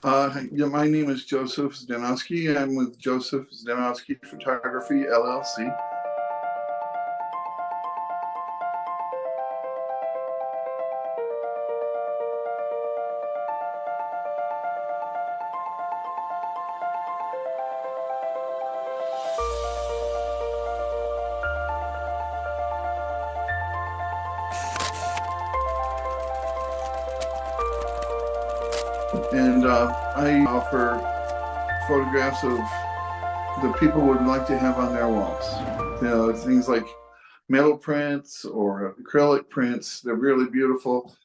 Yeah, my name is Joseph Zdanowski. I'm with Joseph Zdanowski Photography LLC. And I offer photographs of the people would like to have on their walls. You know, things like metal prints or acrylic prints. They're really beautiful.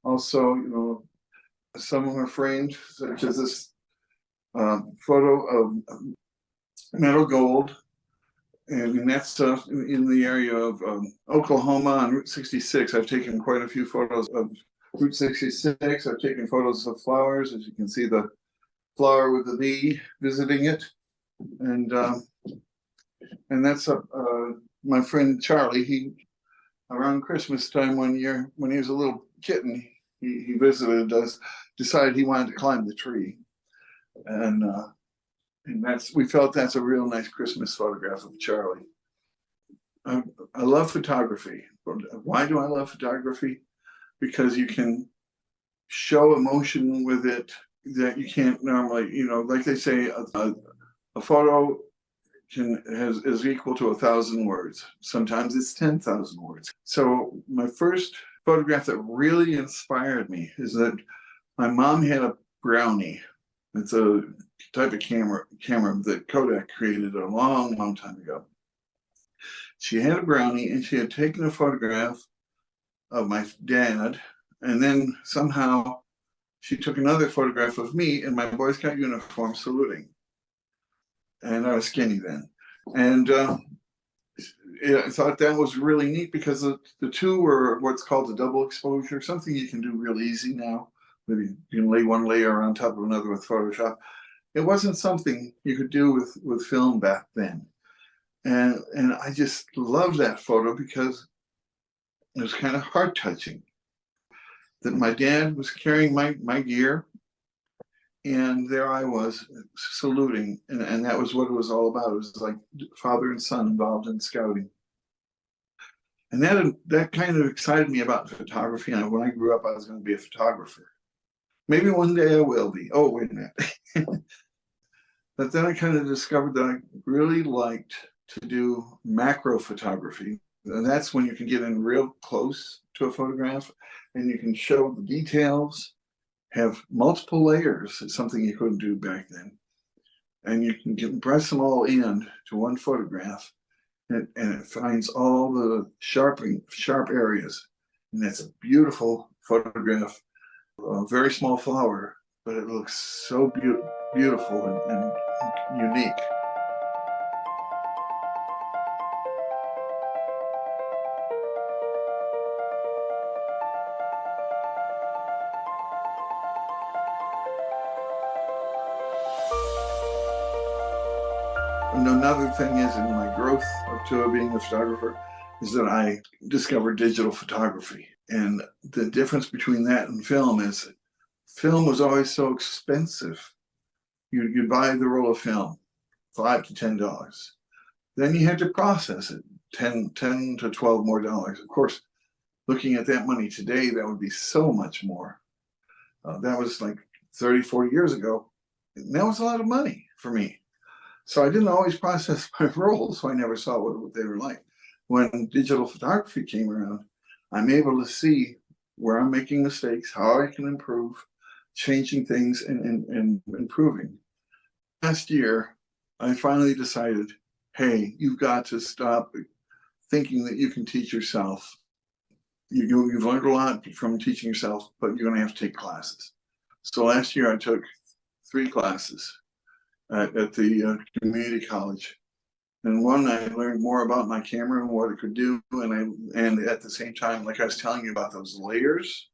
Also, you know, some of them are framed, such as this photo of metal gold. And that's in the area of Oklahoma on Route 66. I've taken quite a few photos of Route 66. I've taken photos of flowers, as you can see the flower with the bee visiting it. And that's my friend Charlie. He, around Christmas time one year, when he was a little kitten, he visited us, decided he wanted to climb the tree. And we felt that's a real nice Christmas photograph of Charlie. I love photography. Why do I love photography? Because you can show emotion with it that you can't normally, you know, like they say, a photo is equal to 1,000 words. Sometimes it's 10,000 words. So my first photograph that really inspired me is that my mom had a Brownie. It's a type of camera that Kodak created a long, long time ago. She had a Brownie and she had taken a photograph of my dad, and then somehow she took another photograph of me in my Boy Scout uniform saluting. And I was skinny then. And I thought that was really neat because the two were what's called a double exposure, something you can do real easy now. Maybe you can lay one layer on top of another with Photoshop. It wasn't something you could do with film back then. And I just loved that photo because it was kind of heart-touching that my dad was carrying my gear, and there I was saluting, and that was what it was all about. It was like father and son involved in scouting. And that kind of excited me about photography. And when I grew up, I was going to be a photographer. Maybe one day I will be. Oh, wait a minute. But then I kind of discovered that I really liked to do macro photography. And that's when you can get in real close to a photograph and you can show the details, have multiple layers. It's something you couldn't do back then. And you can press them all in to one photograph, and it finds all the sharp areas. And that's a beautiful photograph, a very small flower, but it looks so beautiful and unique. And another thing is, in my growth up to being a photographer, is that I discovered digital photography. And the difference between that and film is film was always so expensive. You'd buy the roll of film, $5 to $10. Then you had to process it, 10 to 12 more dollars. Of course, looking at that money today, that would be so much more. That was like 30, 40 years ago. And that was a lot of money for me. So I didn't always process my rolls, so I never saw what they were like. When digital photography came around, I'm able to see where I'm making mistakes, how I can improve, changing things and improving. Last year, I finally decided, hey, you've got to stop thinking that you can teach yourself. You've learned a lot from teaching yourself, but you're going to have to take classes. So last year I took 3 classes at the community college. And one, I learned more about my camera and what it could do. And at the same time, like I was telling you about those layers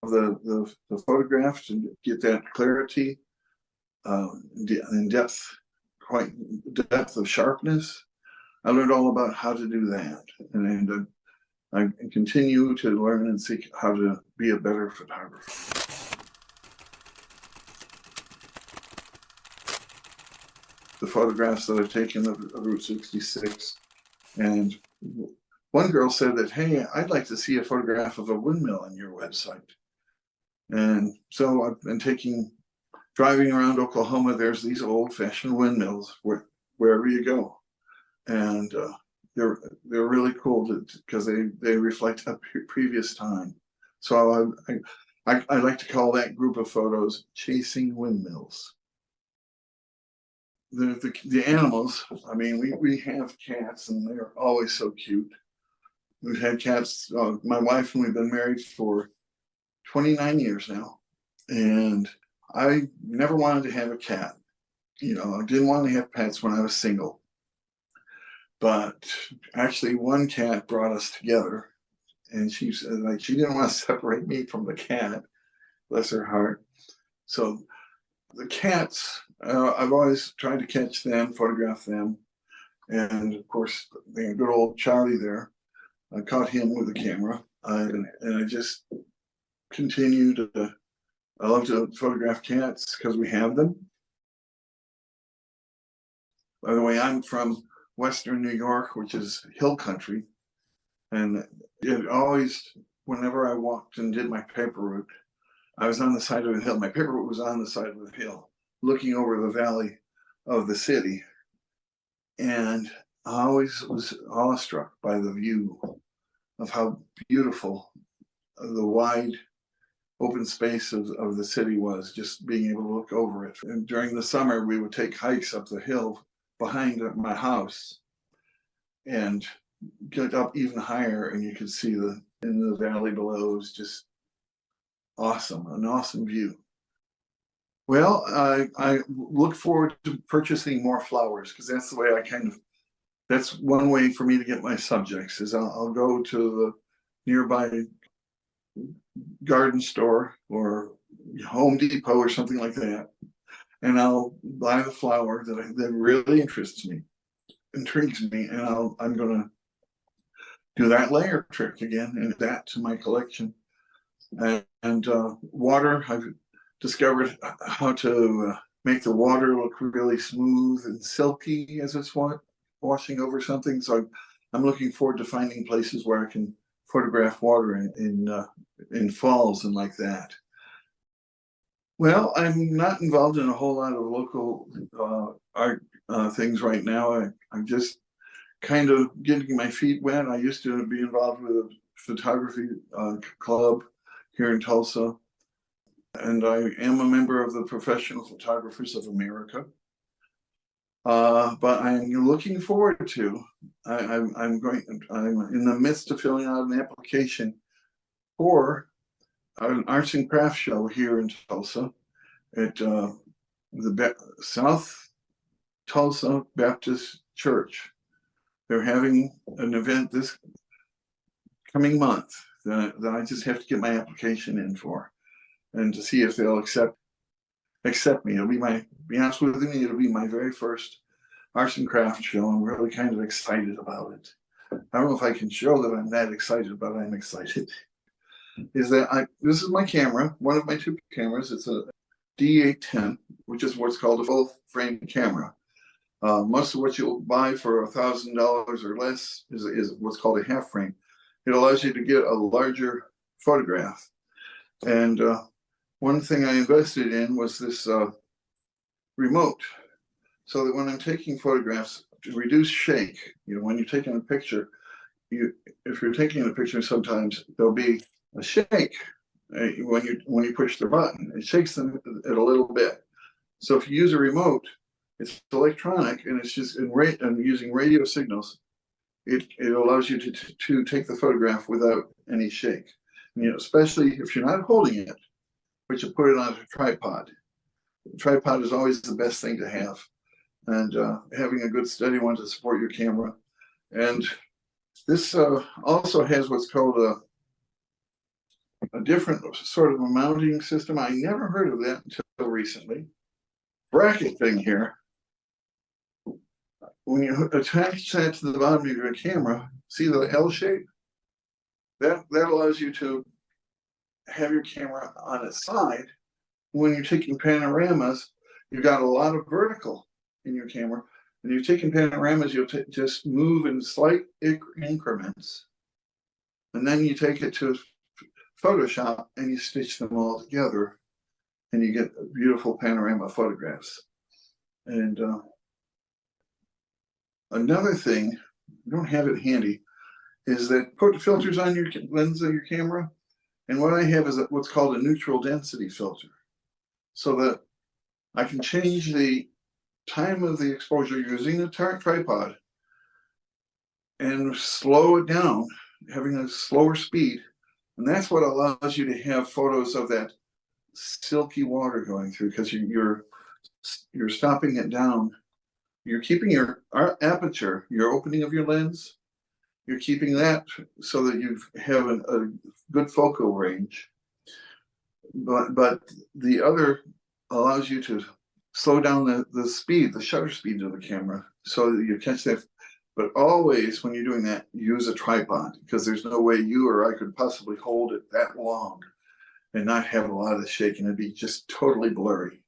of the photograph to get that clarity and depth of sharpness. I learned all about how to do that. And I continue to learn and seek how to be a better photographer. the photographs that I've taken of Route 66. And one girl said that, hey, I'd like to see a photograph of a windmill on your website. And so I've been driving around Oklahoma. There's these old-fashioned windmills wherever you go, and they're really cool because they reflect a previous time. So I like to call that group of photos "Chasing Windmills." The animals. I mean, we have cats, and they're always so cute. We've had cats. My wife and we've been married for 29 years now, and I never wanted to have a cat. You know, I didn't want to have pets when I was single. But actually, one cat brought us together, and she said, like, she didn't want to separate me from the cat, bless her heart. So the cats, I've always tried to catch them, photograph them. And of course, the good old Charlie there, I caught him with a camera. And I just continue to, I love to photograph cats because we have them. By the way, I'm from Western New York, which is hill country. And it always, whenever I walked and did my paper route, I was on the side of the hill. My paper route was on the side of the hill, looking over the valley of the city. And I always was awestruck by the view of how beautiful the wide open space of the city was, just being able to look over it. And during the summer, we would take hikes up the hill behind my house and get up even higher, and you could see in the valley below. It was just awesome, an awesome view. Well, I look forward to purchasing more flowers because that's the way that's one way for me to get my subjects is I'll go to the nearby garden store or Home Depot or something like that, and I'll buy the flower that really intrigues me, and I'm going to do that layer trick again and add that to my collection. And water, I've discovered how to make the water look really smooth and silky as it's washing over something. So I'm looking forward to finding places where I can photograph water in falls and like that. Well, I'm not involved in a whole lot of local art things right now. I'm just kind of getting my feet wet. I used to be involved with a photography club here in Tulsa, and I am a member of the Professional Photographers of America. But I'm looking forward to. I'm in the midst of filling out an application for an arts and crafts show here in Tulsa at the South Tulsa Baptist Church. They're having an event this coming month that I just have to get my application in for, and to see if they'll accept me. It'll be honest with you, it'll be my very first arts and crafts show. I'm really kind of excited about it. I don't know if I can show that I'm that excited, but I'm excited. This is my camera, one of my two cameras. It's a D810, which is what's called a full frame camera. Most of what you'll buy for $1,000 or less is what's called a half frame. It allows you to get a larger photograph. And one thing I invested in was this remote, so that when I'm taking photographs, to reduce shake, when you're taking a picture, if you're taking a picture, sometimes there'll be a shake when you push the button. It shakes it a little bit. So if you use a remote, it's electronic, and it's just using radio signals. It allows you to take the photograph without any shake. Especially if you're not holding it, but you put it on a tripod. The tripod is always the best thing to have, and having a good steady one to support your camera. And this also has what's called a different sort of a mounting system. I never heard of that until recently. Bracket thing here. When you attach that to the bottom of your camera, see the L shape? That allows you to have your camera on its side. When you're taking panoramas, you've got a lot of vertical in your camera, and you're taking panoramas, you'll just move in slight increments, and then you take it to Photoshop and you stitch them all together, and you get beautiful panorama photographs. And another thing, I don't have it handy, is that put filters on your lens of your camera. And what I have is what's called a neutral density filter, so that I can change the time of the exposure using a tripod and slow it down, having a slower speed. And that's what allows you to have photos of that silky water going through, because you're stopping it down. You're keeping your aperture, your opening of your lens, you're keeping that so that you have a good focal range. But the other allows you to slow down the speed, the shutter speed of the camera, so that you catch that. But always, when you're doing that, use a tripod, because there's no way you or I could possibly hold it that long and not have a lot of shaking. It'd be just totally blurry.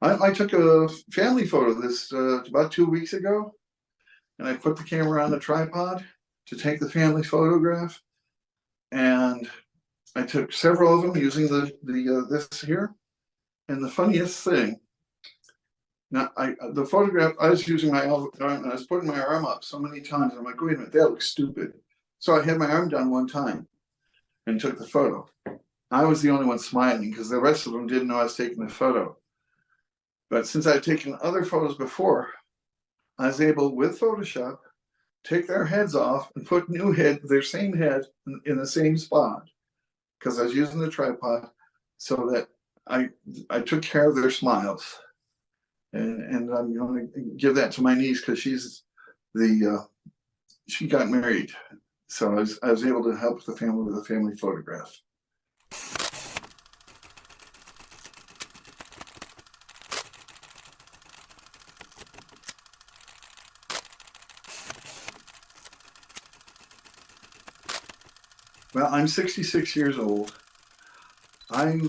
I took a family photo of this about 2 weeks ago, and I put the camera on the tripod to take the family photograph. And I took several of them using this here. And the funniest thing, now the photograph, I was using my arm, and I was putting my arm up so many times. I'm like, wait a minute, that looks stupid. So I had my arm down one time and took the photo. I was the only one smiling because the rest of them didn't know I was taking the photo. But since I'd taken other photos before, I was able, with Photoshop, take their heads off and put their same head in the same spot, because I was using the tripod, so that I took care of their smiles. And I'm going to give that to my niece, because she got married, so I was able to help the family with a family photograph. Well, I'm 66 years old. I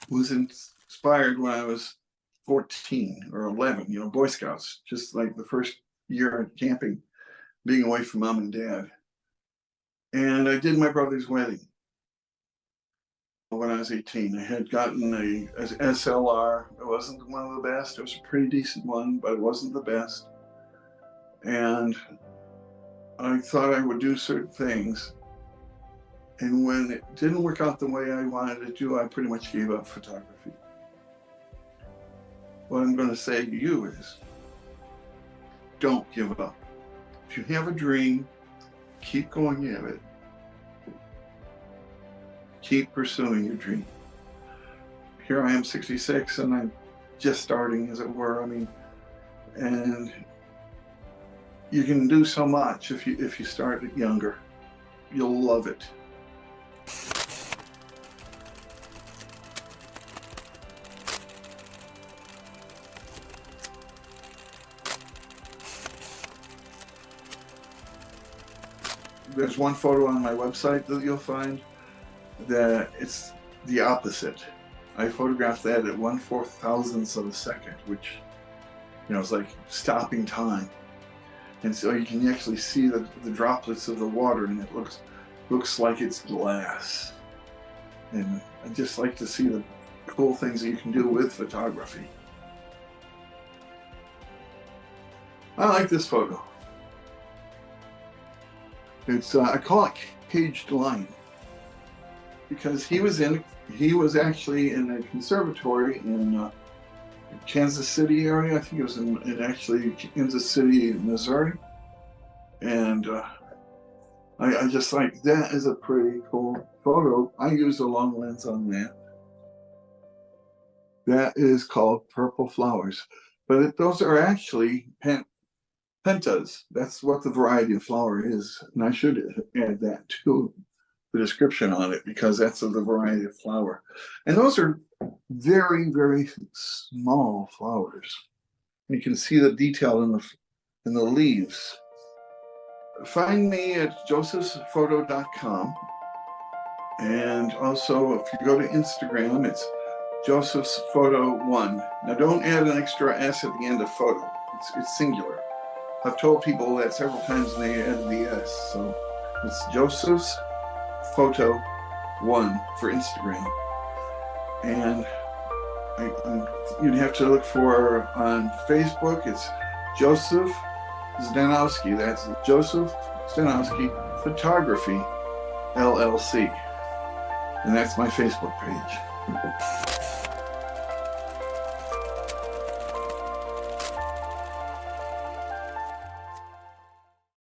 was inspired when I was 14 or 11, Boy Scouts, just like the first year of camping, being away from mom and dad. And I did my brother's wedding when I was 18. I had gotten an SLR. It wasn't one of the best. It was a pretty decent one, but it wasn't the best. And I thought I would do certain things. And when it didn't work out the way I wanted it to, I pretty much gave up photography. What I'm going to say to you is, don't give up. If you have a dream, keep going at it. Keep pursuing your dream. Here I am, 66, and I'm just starting, as it were. And you can do so much if you start younger. You'll love it. There's one photo on my website that you'll find that it's the opposite. I photographed that at 1/4000th of a second, which, is like stopping time. And so you can actually see the droplets of the water, and it looks like it's glass. And I just like to see the cool things that you can do with photography. I like this photo. It's I call it Caged Lion, because he was actually in a conservatory in Kansas City area. I think it was in actually Kansas City, Missouri. And I just like, that is a pretty cool photo. I used a long lens on that. That is called Purple Flowers. But those are actually pentas. That's what the variety of flower is. And I should add that to the description on it, because that's the variety of flower. And those are very, very small flowers. You can see the detail in the leaves. Find me at josephsphoto.com. And also, if you go to Instagram, it's Joseph's Photo 1. Now don't add an extra S at the end of photo. It's singular. I've told people that several times and they added the S. So it's Joseph's Photo 1 for Instagram. And you'd have to look for on Facebook, it's Joseph Zdanowski. That's Joseph Zdanowski Photography LLC. And that's my Facebook page.